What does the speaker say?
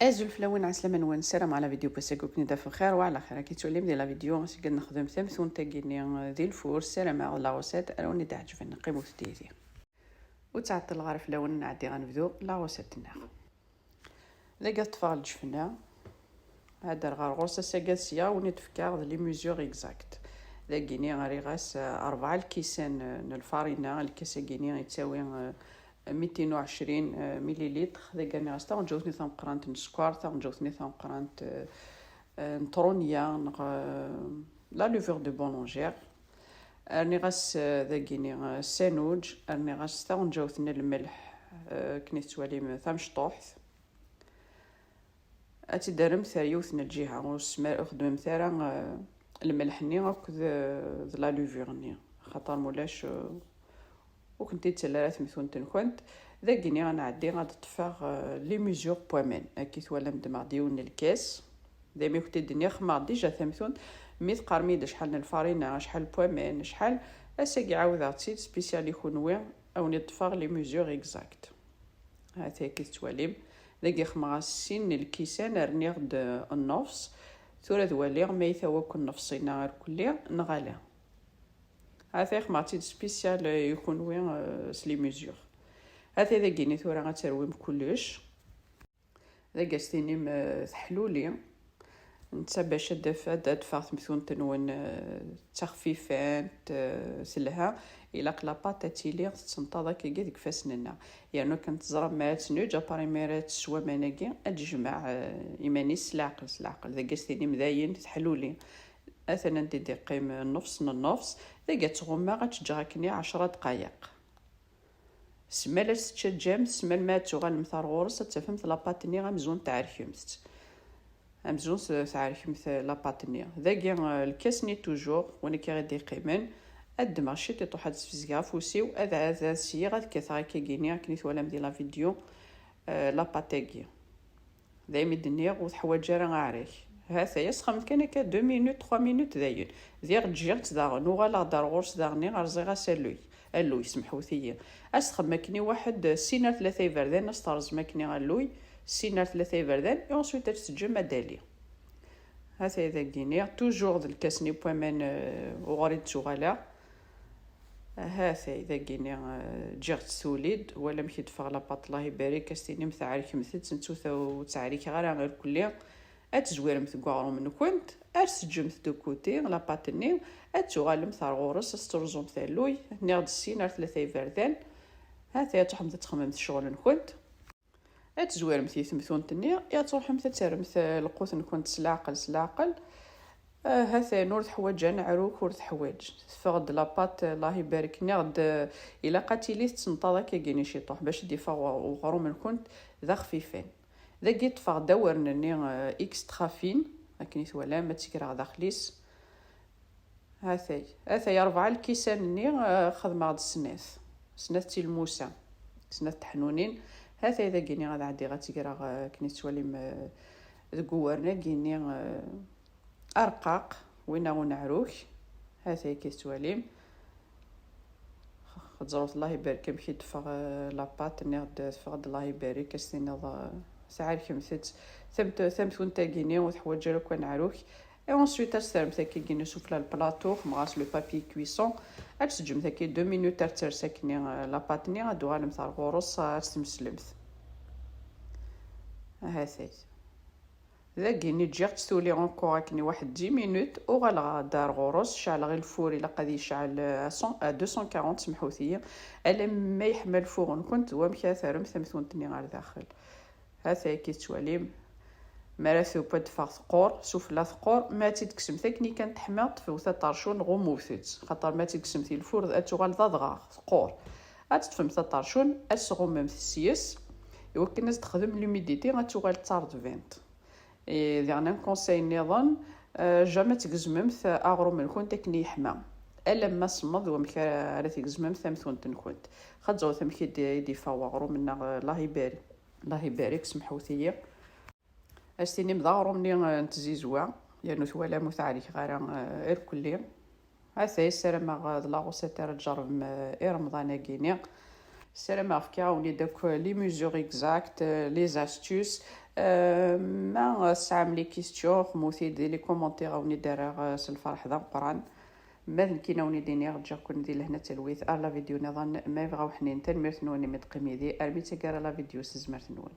ازول فلوين عسلامة نوان السلام على فيديو بسيكو كني في الخير وعلى خير كي توليم ديال لا فيديو غنسي قد نخدم ثمثون تاكيني ديال الفور السلام على لا وسات روني تعجبني نقيمو في ديتي وتعطل الغرف لون نعدي غنبدو لا وساتنا لا قد تفاغل جفنا هذا الغرغوصه ساكاسيا وني تفكار لي ميزور اكزاكت لاكيني غاري غاس 4 الكيسان الفارينه الكاساكيني يتساوي 220 مليلتر ذاك غاستا ونجوزني ثم قرانت السكر ثم جوزني ثم قرانت نطرونيا لا لوفور دو بولونجير راني غاس ذاكيني سانوج راني غاس ثم جوزني الملح كني توالي ثم شطوح اتي دارم ثريوثنا الجهه والسماء خدم ثرا الملحني هاك لا لوفورني خاطر مولاش وكنتي تسلالات مثون تنكونت ذاكيني غنعدي غتطفاغ لي ميزور بوامن كي ثوالا مدمع ديون الكاس دايما كنتي الدنيا خمار ديجا ثمثون ميت قرميد شحال الفارينه شحال بوامن شحال اساكي عاود تسيت سبيسيال يكون وين او نطفاغ لي ميزور اكزاكت هاتي كي تواليم ذاكي خماسين الكيسان رني غد النفس ثورة ذوالي ما يثوك النفسينا غير كلي نغالي هذا خماتي سبيسيال يكون وين سلي ميزور هذا ذاكيني ثورة غترويم كلش ذاك استينيم تحلولي نتا باش دفع مثون تنون تخفيفات سلها الى قلاباط تيلي تنطا كي ديك فاسننا يعني كنت زرب مع تنوج بريميرات سوا مناكي اجمع ايماني سلاقل ذاك استينيم داين تحلولي مثلا دي قيم نص النص ذاك تغمى غتجاكني 10 دقائق سمال تشجم سمال ما تغال مثار غورس تفهمت لاباطني غمزون تعرفيمت امزون تعرفيمت لاباطني ذاك الكاسني توجور وانا كي غادي قيمن قد ماشي تطوح تفزكا فوسيو هذا سي غاد كثا كيغيني كنيت ولا مدي لا فيديو لاباطيغي دايما الدنيا وحوايج راه غاريك هذا يسخم كان 2 مينوت 3 مينوت داير ديال جيرت داغ نوغا دار غورس داغني غرزيغا سالوي اللوي سمحوا ثيا اسخم ماكني واحد سينار 3 فردان استرز ماكني غلوي سينار 3 فردان اي انسويت تسجم دالي هذا ذاكيني توجور الكاسني بومان وغريد شغاله هذا ذاكيني جيرت سوليد ولا مشي تفغ لاباط الله يبارك استيني متعارك مثل نتوثا وتعاريك غير كليا اتزوير مثقارو من كنت ارسجمت دو كوتي لاباطني اتغالم ثار غورس استرزوم ثالوي نيغد السينار 3 فردان هذا تحمد تخمم الشغل كنت اتزوير مثي ثمثون تنيا يا تروح مثل ترمث القوت كنت سلاقل هذا نور حوايج نعروك ورث حوايج فغد لاباط الله يبارك نغد الا قاتيلي تنطا كيغيني شي طوح باش ديفا وغرو من كنت ذا خفيفين ذا جيت فغ دورنني اكسترا فين لكن ولا ما تكرا داخليس هذا يربع الكيسان ني خدمه غد سناث تلموسه سناث تحنونين هذا اذا كيني غادي عندي غتكرا كني توالي ذكورنا كيني ارقاق وين ونعروك هذا كيتواليم خزروت الله يبارك مشي دفغ لاباط ني غد فغد الله يبارك استينا ساعه كمثت ثمت وانت كيني وحوايج لو كان عروك اي انسويت تسرم تاكي كيني سوفلا البلاطو مغاس لو بابي كويسون اتسجم تاكي 2 مينوت ترسكني لاباطني غدو غالم تاع الغروس تسمسلمت هذا ذاكيني جيت تولي اونكور كني واحد 10 مينوت وغلا دار غروس شعل غير الفور الا قد يشعل 240 سمحوا ثيا الا ما يحمل الفور كنت هو مشى ثرم ثمثونتني غير داخل هذا كي تواليم مراسو بد فقور شوف لا ثقور ما تكسم ثكني كانت حماط في وثا طرشون غموثت خاطر ما تكسم في الفور اتوغال ضغغا ثقور اتفهم ثا طرشون اسغم السيس يمكن الناس تخدم لوميديتي غتوغال طارد فينت يعني كونساي نظن جامع تجزممت اغرو من كنت كني حما الا ما صمد ومكا راه تجزممت ثمثون تنكنت خدزو ثمكي دي فاوغرو من الله يبارك الله يبارك سمحوا ثيا استيني مضاغرو مني نتزيزوا يعني ثوالا متعارك غير كلي هذا السلام غاد لاغوسه تاع الجرب رمضان كيني السلام عليكم. وني داك لي ميزور اكزاكت لي زاستوس. ما سام لي كيستيون خموثي دي لي كومونتير وني دايره الفرح ذا قران ما كينا وني ديني رجع كون ندير لهنا تلويث لا فيديو نظن ما يبغاو حنين تنمرت نوني متقمي دي ارمي تقرا لا فيديو سزمرت نون.